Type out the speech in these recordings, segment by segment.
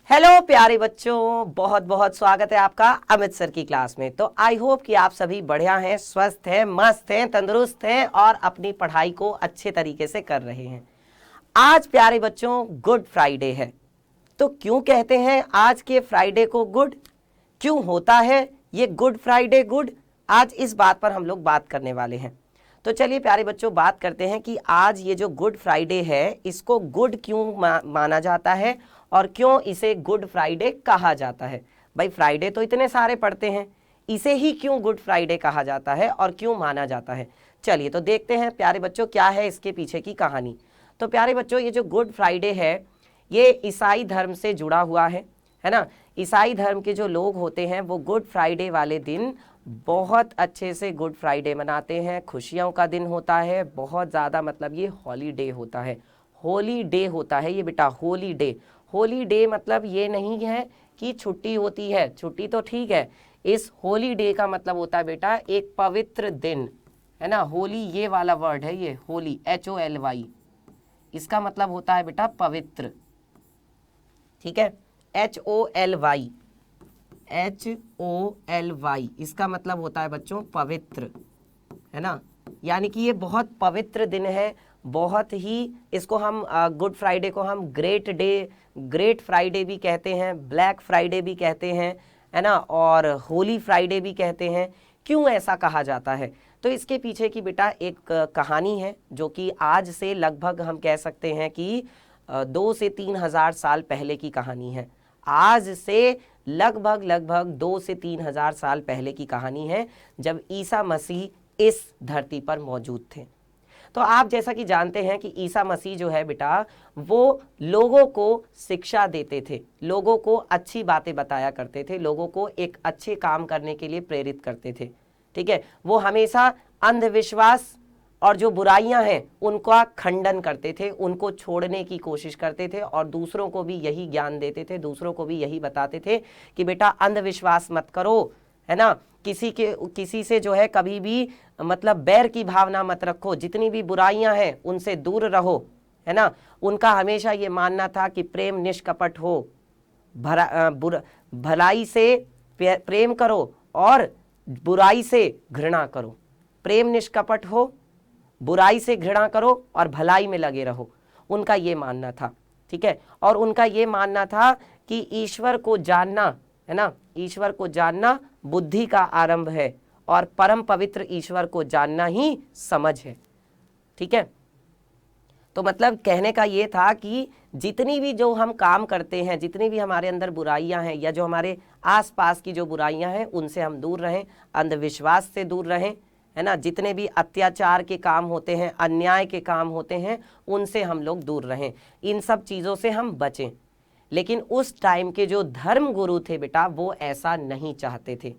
Hello प्यारे बच्चों, बहुत बहुत स्वागत है आपका अमित सर की क्लास में। तो आई होप कि आप सभी बढ़िया हैं, स्वस्थ हैं, मस्त हैं, तंदुरुस्त हैं और अपनी पढ़ाई को अच्छे तरीके से कर रहे हैं। आज प्यारे बच्चों गुड फ्राइडे है। तो क्यों कहते हैं आज के फ्राइडे को गुड? क्यों होता है ये गुड फ्राइडे गुड? आज इस बात पर हम लोग बात करने वाले हैं। तो चलिए प्यारे बच्चों बात करते हैं कि आज ये जो गुड फ्राइडे है इसको गुड क्यों माना जाता है और क्यों इसे गुड फ्राइडे कहा जाता है। भाई फ्राइडे तो इतने सारे पड़ते हैं, इसे ही क्यों गुड फ्राइडे कहा जाता है और क्यों माना जाता है। चलिए तो देखते हैं प्यारे बच्चों क्या है इसके पीछे की कहानी। तो प्यारे बच्चों ये जो गुड फ्राइडे है ये ईसाई धर्म से जुड़ा हुआ है ना। ईसाई धर्म के जो लोग होते हैं वो गुड फ्राइडे वाले दिन बहुत अच्छे से गुड फ्राइडे मनाते हैं। खुशियों का दिन होता है, बहुत ज़्यादा, मतलब ये हॉलीडे होता है। होली डे होता है ये बेटा, होली डे। होली डे मतलब ये नहीं है कि छुट्टी होती है, छुट्टी तो ठीक है। इस होली डे का मतलब होता है बेटा एक पवित्र दिन, है ना। होली ये वाला वर्ड है, ये होली HOLY, इसका मतलब होता है बेटा पवित्र, ठीक है। HOLY, इसका मतलब होता है बच्चों पवित्र, है ना। यानी कि ये बहुत पवित्र दिन है, बहुत ही। इसको हम गुड फ्राइडे को हम ग्रेट डे, ग्रेट फ्राइडे भी कहते हैं, ब्लैक फ्राइडे भी कहते हैं, है ना, और होली फ्राइडे भी कहते हैं। क्यों ऐसा कहा जाता है? तो इसके पीछे की बेटा एक कहानी है जो कि आज से लगभग हम कह सकते हैं कि 2 से 3 हजार साल पहले की कहानी है। आज से लगभग 2 से 3 हजार साल पहले की कहानी है, जब ईसा मसीह इस धरती पर मौजूद थे। तो आप जैसा कि जानते हैं कि ईसा मसीह जो है बेटा वो लोगों को शिक्षा देते थे, लोगों को अच्छी बातें बताया करते थे, लोगों को एक अच्छे काम करने के लिए प्रेरित करते थे, ठीक है। वो हमेशा अंधविश्वास और जो बुराइयां हैं उनका खंडन करते थे, उनको छोड़ने की कोशिश करते थे और दूसरों को भी यही ज्ञान देते थे, दूसरों को भी यही बताते थे कि बेटा अंधविश्वास मत करो, है ना। किसी से जो है कभी भी मतलब बैर की भावना मत रखो, जितनी भी बुराइयां हैं उनसे दूर रहो, है ना। उनका हमेशा ये मानना था कि प्रेम निष्कपट हो, भलाई से प्रेम करो और बुराई से घृणा करो। प्रेम निष्कपट हो, बुराई से घृणा करो और भलाई में लगे रहो, उनका ये मानना था, ठीक है। और उनका ये मानना था कि ईश्वर को जानना, है ना, ईश्वर को जानना बुद्धि का आरंभ है और परम पवित्र ईश्वर को जानना ही समझ है, ठीक है। तो मतलब कहने का ये था कि जितनी भी जो हम काम करते हैं, जितनी भी हमारे अंदर बुराइयां हैं या जो हमारे आसपास की जो बुराइयां हैं उनसे हम दूर रहें, अंधविश्वास से दूर रहें, है ना। जितने भी अत्याचार के काम होते हैं, अन्याय के काम होते हैं, उनसे हम लोग दूर रहें, इन सब चीज़ों से हम बचें। लेकिन उस टाइम के जो धर्म गुरु थे बेटा वो ऐसा नहीं चाहते थे।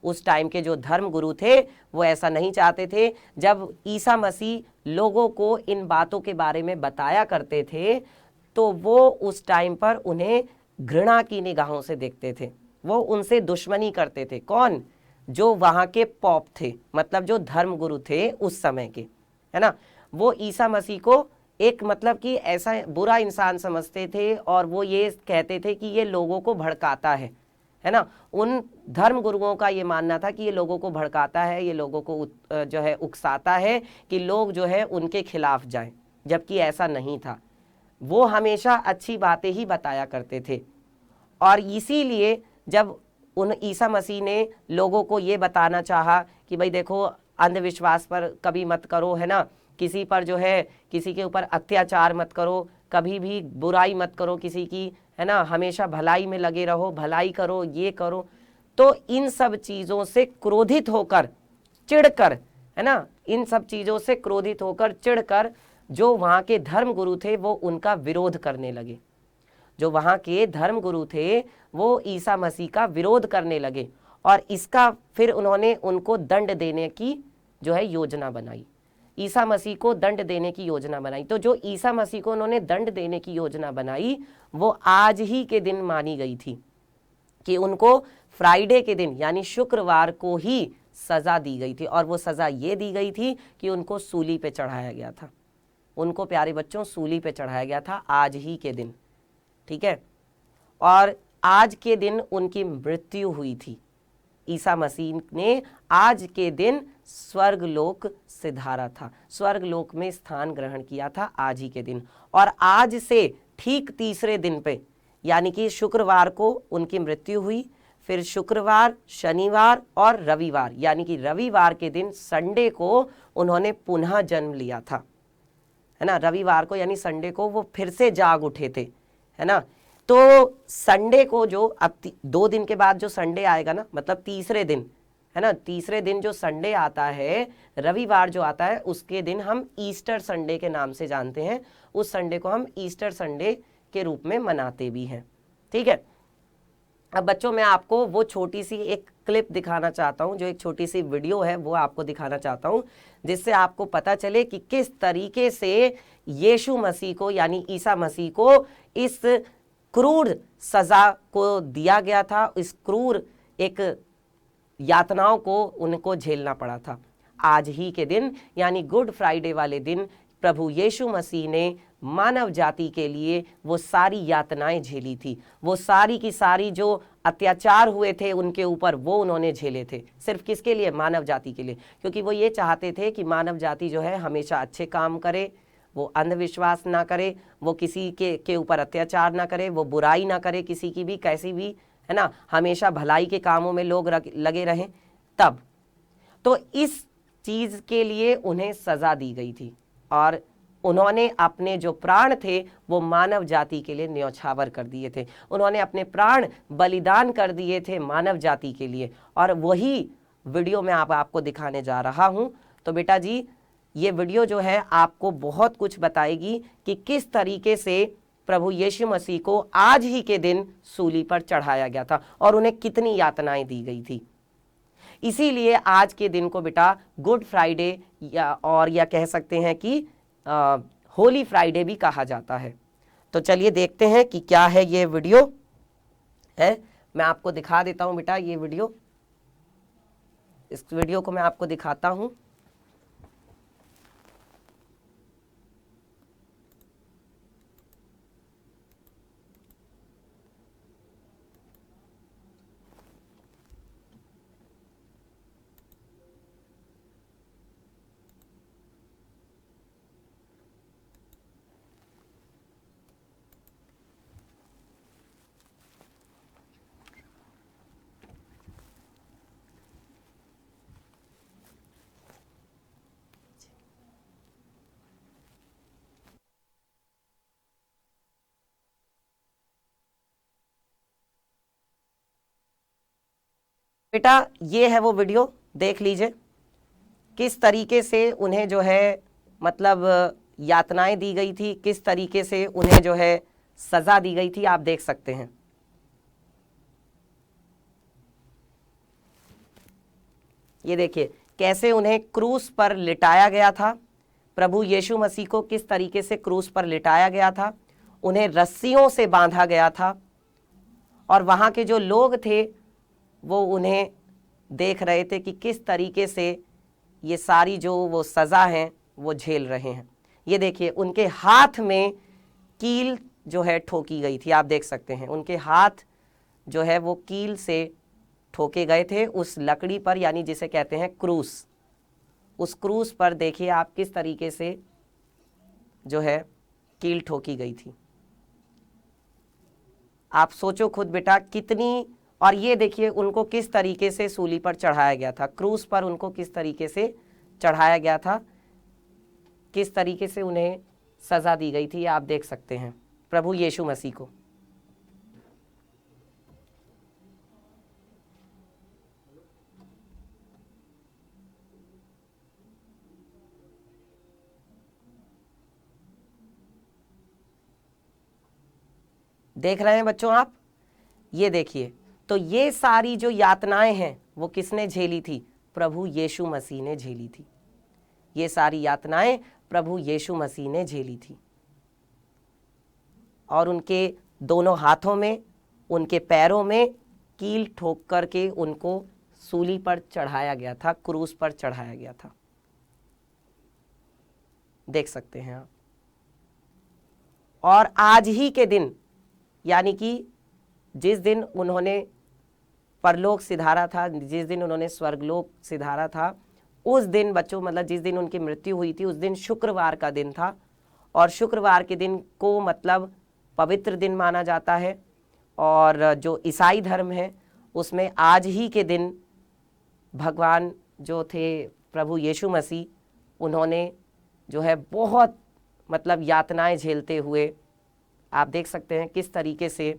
उस टाइम के जो धर्म गुरु थे वो ऐसा नहीं चाहते थे। जब ईसा मसीह लोगों को इन बातों के बारे में बताया करते थे तो वो उस टाइम पर उन्हें घृणा की निगाहों से देखते थे, वो उनसे दुश्मनी करते थे। कौन? जो वहाँ के पॉप थे, मतलब जो धर्म गुरु थे उस समय के, है ना। वो ईसा मसीह को एक मतलब कि ऐसा बुरा इंसान समझते थे और वो ये कहते थे कि ये लोगों को भड़काता है ना। उन धर्म गुरुओं का ये मानना था कि ये लोगों को भड़काता है, ये लोगों को जो है उकसाता है कि लोग जो है उनके खिलाफ जाएं, जबकि ऐसा नहीं था। वो हमेशा अच्छी बातें ही बताया करते थे। और इसीलिए जब उन ईसा मसीह ने लोगों को ये बताना चाहा कि भाई देखो अंधविश्वास पर कभी मत करो, है ना, किसी पर जो है किसी के ऊपर अत्याचार मत करो, कभी भी बुराई मत करो किसी की, है ना, हमेशा भलाई में लगे रहो, भलाई करो, ये करो। तो इन सब चीज़ों से क्रोधित होकर, चिढ़कर, है ना, इन सब चीज़ों से क्रोधित होकर, चिढ़कर जो वहाँ के धर्म गुरु थे वो उनका विरोध करने लगे। जो वहाँ के धर्म गुरु थे वो ईसा मसीह का विरोध करने लगे और इसका फिर उन्होंने उनको दंड देने की जो है योजना बनाई। ईसा मसीह को दंड देने की योजना बनाई। तो जो ईसा मसीह को उन्होंने दंड देने की योजना बनाई वो आज ही के दिन मानी गई थी कि उनको फ्राइडे के दिन यानी शुक्रवार को ही सज़ा दी गई थी। और वो सज़ा ये दी गई थी कि उनको सूली पे चढ़ाया गया था। उनको प्यारे बच्चों सूली पे चढ़ाया गया था आज ही के दिन, ठीक है। और आज के दिन उनकी मृत्यु हुई थी। ईसा मसीह ने आज के दिन स्वर्गलोक सिधारा था, स्वर्गलोक में स्थान ग्रहण किया था आज ही के दिन। और आज से ठीक तीसरे दिन पे यानी कि शुक्रवार को उनकी मृत्यु हुई, फिर शुक्रवार, शनिवार और रविवार यानी कि रविवार के दिन संडे को उन्होंने पुनः जन्म लिया था, है ना। रविवार को यानी संडे को वो फिर से जाग उठे थे, है ना। तो संडे को जो अब 2 दिन के बाद जो संडे आएगा ना, मतलब तीसरे दिन, है ना, तीसरे दिन जो संडे आता है, रविवार जो आता है, उसके दिन हम ईस्टर संडे के नाम से जानते हैं। उस संडे को हम ईस्टर संडे के रूप में मनाते भी हैं, ठीक है। अब बच्चों मैं आपको वो छोटी सी एक क्लिप दिखाना चाहता हूँ, जो एक छोटी सी वीडियो है वो आपको दिखाना चाहता हूँ, जिससे आपको पता चले कि किस तरीके से यीशु मसीह को यानी ईसा मसीह को इस क्रूर सजा को दिया गया था, इस क्रूर एक यातनाओं को उनको झेलना पड़ा था। आज ही के दिन यानी गुड फ्राइडे वाले दिन प्रभु यीशु मसीह ने मानव जाति के लिए वो सारी यातनाएं झेली थी, वो सारी की सारी जो अत्याचार हुए थे उनके ऊपर वो उन्होंने झेले थे। सिर्फ किसके लिए? मानव जाति के लिए, क्योंकि वो ये चाहते थे कि मानव जाति जो है हमेशा अच्छे काम करे, वो अंधविश्वास ना करे, वो किसी के ऊपर अत्याचार ना करे, वो बुराई ना करे किसी की भी, कैसी भी, है ना, हमेशा भलाई के कामों में लोग लगे रहें। तब तो इस चीज के लिए उन्हें सजा दी गई थी और उन्होंने अपने जो प्राण थे वो मानव जाति के लिए न्यौछावर कर दिए थे। उन्होंने अपने प्राण बलिदान कर दिए थे मानव जाति के लिए, और वही वीडियो मैं आपको दिखाने जा रहा हूं। तो बेटा जी ये वीडियो जो है आपको बहुत कुछ बताएगी कि किस तरीके से प्रभु यीशु मसीह को आज ही के दिन सूली पर चढ़ाया गया था और उन्हें कितनी यातनाएं दी गई थी। इसीलिए आज के दिन को बेटा गुड फ्राइडे या कह सकते हैं कि होली फ्राइडे भी कहा जाता है। तो चलिए देखते हैं कि क्या है ये वीडियो है। मैं आपको दिखा देता हूं बेटा ये वीडियो, इस वीडियो को मैं आपको दिखाता हूं। बेटा ये है वो वीडियो, देख लीजिए किस तरीके से उन्हें जो है मतलब यातनाएं दी गई थी, किस तरीके से उन्हें जो है सजा दी गई थी, आप देख सकते हैं। ये देखिए कैसे उन्हें क्रूस पर लिटाया गया था। प्रभु यीशु मसीह को किस तरीके से क्रूस पर लिटाया गया था, उन्हें रस्सियों से बांधा गया था और वहां के जो लोग थे वो उन्हें देख रहे थे कि किस तरीके से ये सारी जो वो सज़ा हैं वो झेल रहे हैं। ये देखिए उनके हाथ में कील जो है ठोकी गई थी, आप देख सकते हैं उनके हाथ जो है वो कील से ठोके गए थे उस लकड़ी पर, यानी जिसे कहते हैं क्रूस। उस क्रूस पर देखिए आप किस तरीके से जो है कील ठोकी गई थी। आप सोचो खुद बेटा कितनी, और ये देखिए उनको किस तरीके से सूली पर चढ़ाया गया था, क्रूस पर उनको किस तरीके से चढ़ाया गया था, किस तरीके से उन्हें सजा दी गई थी, आप देख सकते हैं प्रभु यीशु मसीह को। देख रहे हैं बच्चों आप, ये देखिए। तो ये सारी जो यातनाएं हैं वो किसने झेली थी? प्रभु यीशु मसीह ने झेली थी। ये सारी यातनाएं प्रभु यीशु मसीह ने झेली थी और उनके दोनों हाथों में, उनके पैरों में कील ठोक करके उनको सूली पर चढ़ाया गया था, क्रूस पर चढ़ाया गया था। देख सकते हैं आप। और आज ही के दिन यानी कि जिस दिन उन्होंने परलोक सिधारा था, जिस दिन उन्होंने स्वर्गलोक सिधारा था, उस दिन बच्चों मतलब जिस दिन उनकी मृत्यु हुई थी उस दिन शुक्रवार का दिन था। और शुक्रवार के दिन को मतलब पवित्र दिन माना जाता है। और जो ईसाई धर्म है उसमें आज ही के दिन भगवान जो थे प्रभु यीशु मसीह, उन्होंने जो है बहुत मतलब यातनाएं झेलते हुए, आप देख सकते हैं किस तरीके से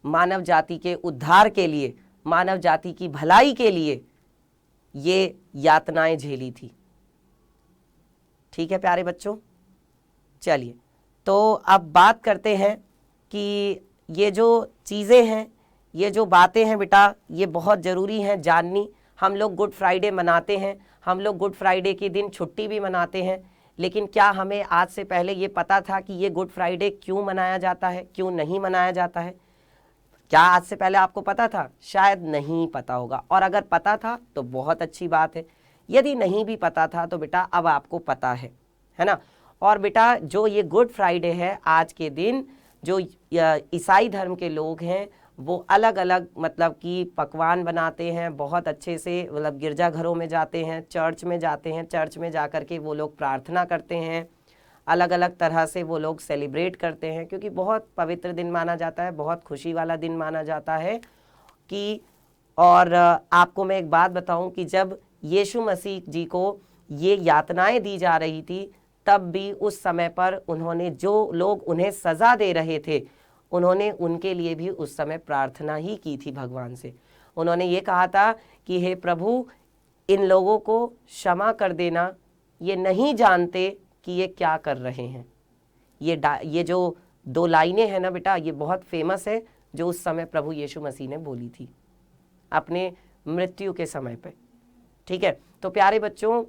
मानव जाति के उद्धार के लिए, मानव जाति की भलाई के लिए ये यातनाएं झेली थी। ठीक है प्यारे बच्चों, चलिए तो अब बात करते हैं कि ये जो चीज़ें हैं, ये जो बातें हैं बेटा, ये बहुत ज़रूरी हैं जाननी। हम लोग गुड फ्राइडे मनाते हैं, हम लोग गुड फ्राइडे के दिन छुट्टी भी मनाते हैं, लेकिन क्या हमें आज से पहले ये पता था कि ये गुड फ्राइडे क्यों मनाया जाता है, क्यों नहीं मनाया जाता है? क्या आज से पहले आपको पता था? शायद नहीं पता होगा, और अगर पता था तो बहुत अच्छी बात है। यदि नहीं भी पता था तो बेटा अब आपको पता है ना। और बेटा जो ये गुड फ्राइडे है, आज के दिन जो ईसाई धर्म के लोग हैं वो अलग अलग मतलब कि पकवान बनाते हैं, बहुत अच्छे से मतलब गिरजाघरों में जाते हैं, चर्च में जाते हैं, चर्च में जा कर के वो लोग प्रार्थना करते हैं, अलग अलग तरह से वो लोग सेलिब्रेट करते हैं, क्योंकि बहुत पवित्र दिन माना जाता है, बहुत खुशी वाला दिन माना जाता है कि। और आपको मैं एक बात बताऊं कि जब यीशु मसीह जी को ये यातनाएं दी जा रही थी, तब भी उस समय पर उन्होंने, जो लोग उन्हें सज़ा दे रहे थे, उन्होंने उनके लिए भी उस समय प्रार्थना ही की थी भगवान से। उन्होंने ये कहा था कि हे प्रभु, इन लोगों को क्षमा कर देना, ये नहीं जानते कि ये क्या कर रहे हैं। ये जो 2 लाइनें हैं ना बेटा, ये बहुत फेमस है, जो उस समय प्रभु यीशु मसीह ने बोली थी अपने मृत्यु के समय पे। ठीक है, तो प्यारे बच्चों,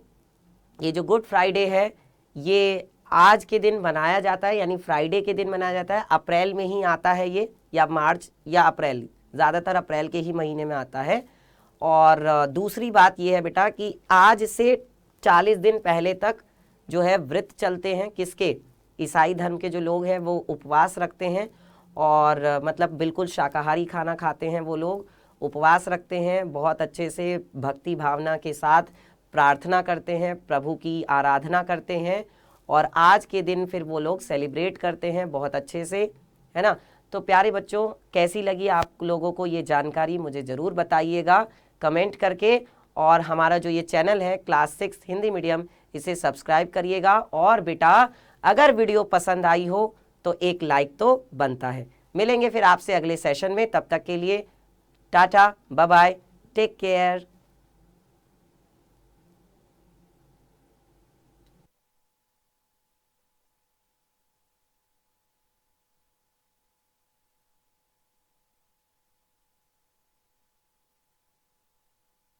ये जो गुड फ्राइडे है ये आज के दिन मनाया जाता है, यानी फ्राइडे के दिन मनाया जाता है। अप्रैल में ही आता है ये, या मार्च या अप्रैल, ज़्यादातर अप्रैल के ही महीने में आता है। और दूसरी बात ये है बेटा कि आज से 40 दिन पहले तक जो है व्रत चलते हैं। किसके? ईसाई धर्म के जो लोग हैं वो उपवास रखते हैं, और मतलब बिल्कुल शाकाहारी खाना खाते हैं। वो लोग उपवास रखते हैं, बहुत अच्छे से भक्ति भावना के साथ प्रार्थना करते हैं, प्रभु की आराधना करते हैं, और आज के दिन फिर वो लोग सेलिब्रेट करते हैं बहुत अच्छे से, है ना। तो प्यारे बच्चों, कैसी लगी आप लोगों को ये जानकारी, मुझे ज़रूर बताइएगा कमेंट करके। और हमारा जो ये चैनल है क्लास 6 हिंदी मीडियम, इसे सब्सक्राइब करिएगा। और बेटा अगर वीडियो पसंद आई हो तो एक लाइक तो बनता है। मिलेंगे फिर आपसे अगले सेशन में, तब तक के लिए tata, bye bye, take care.